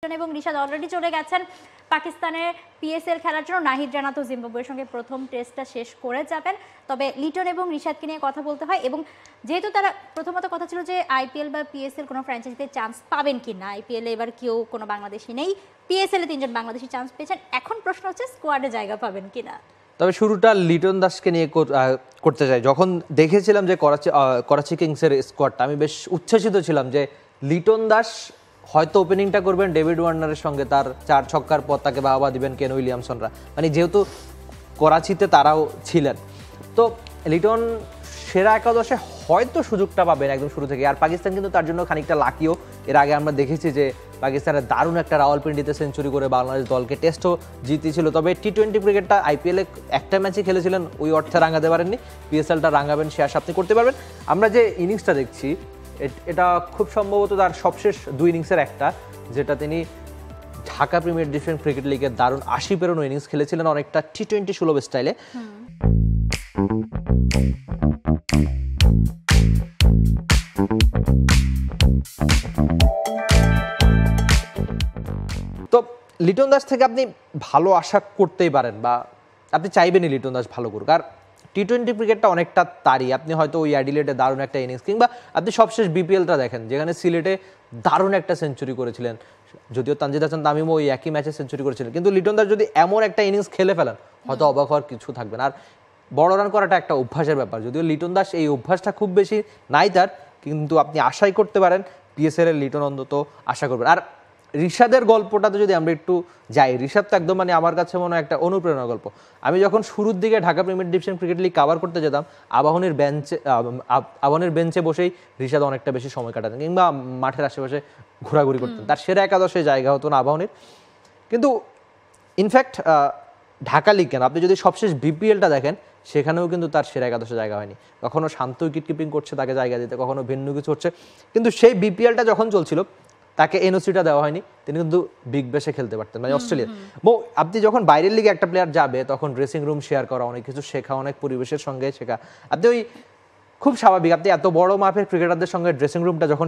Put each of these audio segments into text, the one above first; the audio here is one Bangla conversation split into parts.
এবং রিশাদ অলরেডি চলে গেছেন পাকিস্তানের পিএসএল খেলার জন্য। নাহিদ রানা তো জিম্বাবুয়ের সঙ্গে প্রথম টেস্টটা শেষ করে যাবেন। তবে লিটন এবং রিশাদকে নিয়ে কথা বলতে হয়, এবং যেহেতু তারা প্রথমত কথা ছিল যে আইপিএল বা পিএসএল কোনো ফ্র্যাঞ্চাইজিতে চান্স পাবেন কি না, আইপিএলে এবার কেউ কোনো বাংলাদেশি নেই, পিএসএল এ 3জন বাংলাদেশি চান্স পেয়েছেন, এখন প্রশ্ন হচ্ছে স্কোয়াডে জায়গা পাবেন কিনা। তবে শুরুটা লিটন দাসকে নিয়ে করতে চাই। যখন দেখেছিলাম যে করাচি কিংসের স্কোয়াডটা, আমি বেশ উচ্ছ্বসিত ছিলাম যে লিটন দাস হয়তো ওপেনিংটা করবেন ডেভিড ওয়ার্নারের সঙ্গে, তার 4 ছক্কার পর তাকে বাহবা দিবেন কেন উইলিয়ামসনরা, মানে যেহেতু করাচিতে তারাও ছিলেন। তো লিটন সেরা একাদশে হয়তো সুযোগটা পাবেন একদম শুরু থেকে। আর পাকিস্তান কিন্তু তার জন্য খানিকটা লাকিও। এর আগে আমরা দেখেছি যে পাকিস্তানের দারুণ একটা রাওয়ালপিন্ডিতে সেঞ্চুরি করে বাংলাদেশ দলকে টেস্টও জিতেছিল। তবে টি-20 ক্রিকেটটা আইপিএলে একটা ম্যাচই খেলেছিলেন, ওই অর্থে রাঙাতে পারেননি। পিএসএলটা রাঙাবেন, সে আশা আপনি করতে পারবেন। আমরা যে ইনিংসটা দেখছি এটা খুব সম্ভবত তার সবশেষ 2 ইনিংসের একটা, যেটা তিনি ঢাকা প্রিমিয়ার ডিভিশন ক্রিকেট লিগের দারুণ 80 পেরোনো ইনিংস খেলেছিলেন, অনেকটা টি-20 সুলভ স্টাইলে। তো লিটন দাস থেকে আপনি ভালো আশা করতেই পারেন, বা আপনি চাইবেনই লিটন দাস ভালো করুক। আর টি-20 ক্রিকেটটা অনেকটা তারই। আপনি হয়তো ওই অ্যাডিলেডে দারুণ একটা ইনিংস, কিংবা আপনি সবশেষ বিপিএলটা দেখেন যেখানে সিলেটে দারুণ একটা সেঞ্চুরি করেছিলেন, যদিও তানজিদ হাসান তামিমও ওই একই ম্যাচে সেঞ্চুরি করেছিলেন, কিন্তু লিটন দাস যদি এমন একটা ইনিংস খেলে ফেলেন হয়তো অবাক হওয়ার কিছু থাকবে না। আর বড় রান করাটা একটা অভ্যাসের ব্যাপার, যদিও লিটন দাস এই অভ্যাসটা খুব বেশি নাই তার, কিন্তু আপনি আশাই করতে পারেন পিএসএল এর লিটন অন্তত আশা করবেন। আর রিশাদের গল্পটাতে যদি আমরা একটু যাই, রিশাদ তো একদম মানে আমার কাছে মনে হয় একটা অনুপ্রেরণার গল্প। আমি যখন শুরুর দিকে Dhaka premier division cricket league cover করতে যেতাম, আবাহনীর বেঞ্চে বসেই রিশাদ অনেকটা বেশি সময় কাটাতেন, কিংবা মাঠের আশেপাশে ঘোরাঘুরি করতেন। তার সেরা একাদশে জায়গা হতো না আবাহনীর। কিন্তু ইনফ্যাক্ট ঢাকা লিগ কেন, আপনি যদি সবশেষ বিপিএলটা দেখেন সেখানেও কিন্তু তার সেরা একাদশে জায়গা হয়নি। কখনো শান্ত উইকেট কিপিং করছে তাকে জায়গা দিতে, কখনো ভিন্ন কিছু হচ্ছে, কিন্তু সেই বিপিএলটা যখন চলছিল তাকে এনওসিটা দেওয়া হয়নি, তিনি কিন্তু বিগ ব্যাশে খেলতে পারতেন, মানে অস্ট্রেলিয়া। আপনি যখন বাইরের লিগে একটা প্লেয়ার যাবে তখন ড্রেসিং রুম শেয়ার করা, অনেক কিছু শেখা, অনেক পরিবেশের সঙ্গে শেখা, আপনি ওই খুব স্বাভাবিক। আপনি এত বড় মাপের ক্রিকেটারদের সঙ্গে ড্রেসিং রুমটা যখন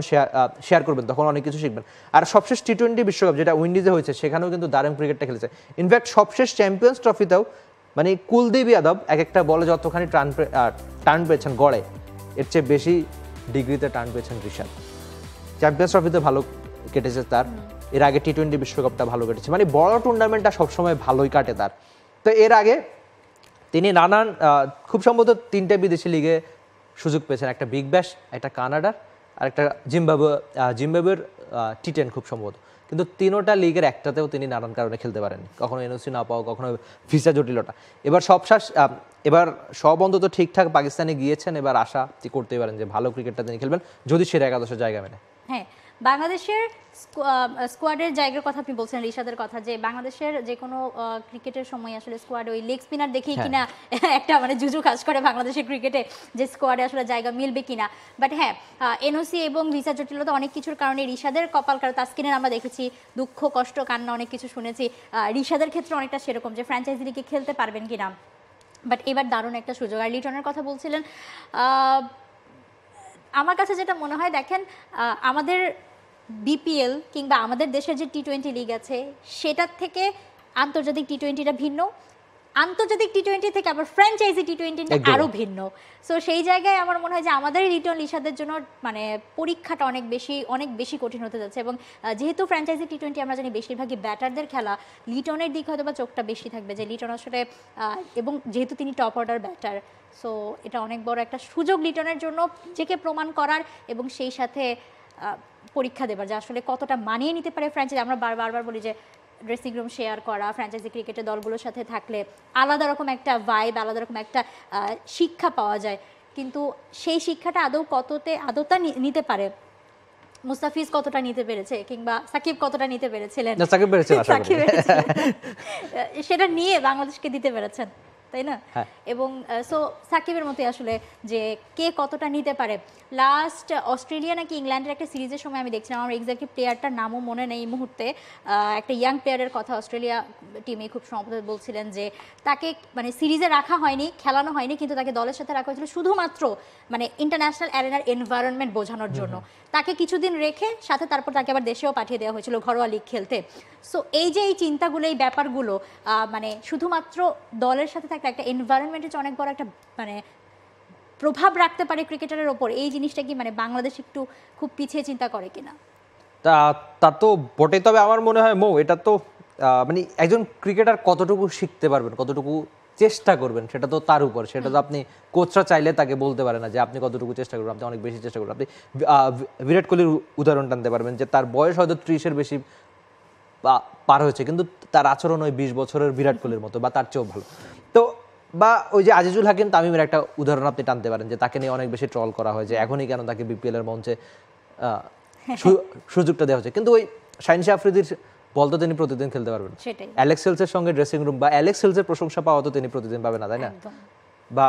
শেয়ার করবেন তখন অনেক কিছু শিখবেন। আর সবশেষ টি-20 বিশ্বকাপ যেটা উইন্ডিজে হয়েছে সেখানেও কিন্তু দারুণ ক্রিকেটটা খেলেছে। ইনফ্যাক্ট সবশেষ চ্যাম্পিয়ন্স ট্রফিতেও মানে কুলদীপ যাদব এক একটা বলে যতখানি টার্ন পেয়েছেন গড়ে, এর চেয়ে বেশি ডিগ্রিতে টার্ন পেয়েছেন রিশাদ। চ্যাম্পিয়ন্স ট্রফিতে ভালো কেটেছে তার, এর আগে টি-20 বিশ্বকাপটা ভালো কেটেছে, মানে বড় টুর্নামেন্টটা সবসময় ভালোই কাটে তার। তো এর আগে তিনি নানান খুব সম্ভবত 3টে বিদেশি লিগে সুযোগ পেয়েছেন, একটা বিগ ব্যাশ, একটা কানাডার, আর একটা জিম্বাবুয়ের টি10 খুব সম্ভবত, কিন্তু 3টা লিগের একটাতেও তিনি নানান কারণে খেলতে পারেননি, কখনো এনওসি না পাওয়া, কখনো ভিসা জটিলতা। এবার সব অন্তত ঠিকঠাক পাকিস্তানে গিয়েছেন, এবার আশা করতেই পারেন যে ভালো ক্রিকেটটা তিনি খেলবেন যদি সেরা একাদশে জায়গা মেলে। হ্যাঁ, বাংলাদেশের স্কোয়াডের জায়গার কথা আপনি বলছেন, রিশাদের কথা, যে বাংলাদেশের যে কোনো ক্রিকেটের সময় আসলে স্কোয়াডে ওই লেগ স্পিনার দেখেই কিনা একটা মানে জুজু কাজ করে বাংলাদেশের ক্রিকেটে, যে স্কোয়াডে আসলে জায়গা মিলবে কিনা। বাট হ্যাঁ, এনওসি এবং ভিসা জটিলতা অনেক কিছুর কারণে রিশাদের কপাল কাটা। তাসকিনের আমরা দেখেছি দুঃখ, কষ্ট, কান্না অনেক কিছু শুনেছি। রিশাদের ক্ষেত্রে অনেকটা সেরকম, যে ফ্র্যাঞ্চাইজি লিগে খেলতে পারবেন কিনা। বাট এবার দারুণ একটা সুযোগ। আর লিটনের কথা বলছিলেন, আমার কাছে যেটা মনে হয়, দেখেন আমাদের বিপিএল কিংবা আমাদের দেশের যে টি-20 লিগ আছে সেটার থেকে আন্তর্জাতিক টি-20টা ভিন্ন, আন্তর্জাতিক টি-20 থেকে আবার ফ্র্যাঞ্চাইজি টি-20টা আরও ভিন্ন। সো সেই জায়গায় আমার মনে হয় যে আমাদের লিটন রিশাদের জন্য মানে পরীক্ষাটা অনেক বেশি কঠিন হতে যাচ্ছে। এবং যেহেতু ফ্র্যাঞ্চাইজি টি-20 আমরা জানি বেশিরভাগই ব্যাটারদের খেলা, লিটনের দিক হয়তো বা চোখটা বেশি থাকবে, যে লিটন আসলে এবং যেহেতু তিনি টপ অর্ডার ব্যাটার, সো এটা অনেক বড় একটা সুযোগ লিটনের জন্য নিজেকে প্রমাণ করার, এবং সেই সাথে পরীক্ষা দেবার যে আসলে কতটা মানিয়ে নিতে পারে ফ্র্যাঞ্চাইজি। আমরা বারবার বলি যে ড্রেসিং রুম শেয়ার করা, ফ্র্যাঞ্চাইজি ক্রিকেটের দলগুলোর সাথে থাকলে আলাদা রকম একটা ভাইব, আলাদা রকম একটা শিক্ষা পাওয়া যায়, কিন্তু সেই শিক্ষাটা আদৌটা নিতে পারে মুস্তাফিজ কতটা নিতে পেরেছে, কিংবা সাকিব কতটা নিতে পেরেছিলেন, সাকিব পেরেছেন সেটা নিয়ে বাংলাদেশকে দিতে পেরেছেন। তাই না? হ্যাঁ। এবং সো সাকিবের মতে আসলে যে কে কতটা নিতে পারে। লাস্ট অস্ট্রেলিয়া নাকি ইংল্যান্ডের একটা সিরিজের সময় আমি দেখছিলাম, আমার এক্স্যাক্টলি প্লেয়ারটার নামও মনে নেই এই মুহূর্তে, একটা ইয়াং প্লেয়ারের কথা অস্ট্রেলিয়া টিমে খুব সম্ভবত বলছিলেন যে তাকে মানে সিরিজে রাখা হয়নি, খেলানো হয়নি, কিন্তু তাকে দলের সাথে রাখা হয়েছিল শুধুমাত্র মানে ইন্টারন্যাশনাল অ্যারেনার এনভায়রনমেন্ট বোঝানোর জন্য। তাকে কিছুদিন রেখে সাথে তারপর তাকে আবার দেশেও পাঠিয়ে দেওয়া হয়েছিল ঘরোয়া লিগ খেলতে। সো এই যে এই চিন্তাগুলো, এই ব্যাপারগুলো মানে শুধুমাত্র দলের সাথে থাকলে একটা এনভায়রনমেন্টের অনেক বড় একটা মানে প্রভাব রাখতে পারে ক্রিকেটারের ওপর। এই জিনিসটা কি মানে বাংলাদেশ একটু খুব পিছিয়ে চিন্তা করে কিনা? তা তো বটে, তবে আমার মনে হয় এটা তো মানে একজন ক্রিকেটার কতটুকু শিখতে পারবেন, কতটুকু চেষ্টা করবেন, সেটা তো তার উপর। সেটা তো আপনি কোচরা চাইলে তাকে বলতে পারে না যে আপনি কতটুকু চেষ্টা করবেন, আপনি অনেক বেশি চেষ্টা করবেন। আপনি বিরাট কোহলির উদাহরণ টানতে পারবেন যে তার বয়স হয়তো 30-এর বেশি পার হয়েছে, কিন্তু তার আচরণ ওই 20 বছরের বিরাট কোহলির মতো বা তার চেয়েও ভালো। তো বা ওই যে আজিজুল হাকিম তামিমের একটা উদাহরণ আপনি টানতে পারেন যে তাকে নিয়ে অনেক বেশি ট্রল করা হয় যে এখনই কেন তাকে বিপিএল এর মঞ্চে সুযোগটা দেওয়া হচ্ছে। কিন্তু ওই শাহিন শাহ আফ্রিদির বল তো তিনি প্রতিদিন খেলতে পারবেন, অ্যালেক্স হেলসের সঙ্গে ড্রেসিং রুম বা অ্যালেক্স হেলসের প্রশংসা পাওয়া তো তিনি প্রতিদিন পাবে না, তাই না? বা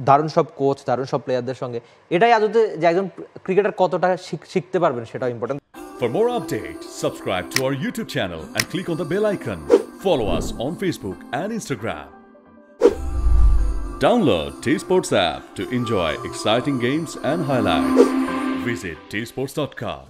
দারুণ সব কোচ, দারুণ সব প্লেয়ারদের সঙ্গে, এটাই আদতে যে একজন ক্রিকেটার কতটা শিখতে পারবেন সেটাও important. For more updates, subscribe to our YouTube channel and click on the bell icon. Follow us on Facebook and Instagram. Download T-Sports app to enjoy exciting games and highlights. Visit tsports.com.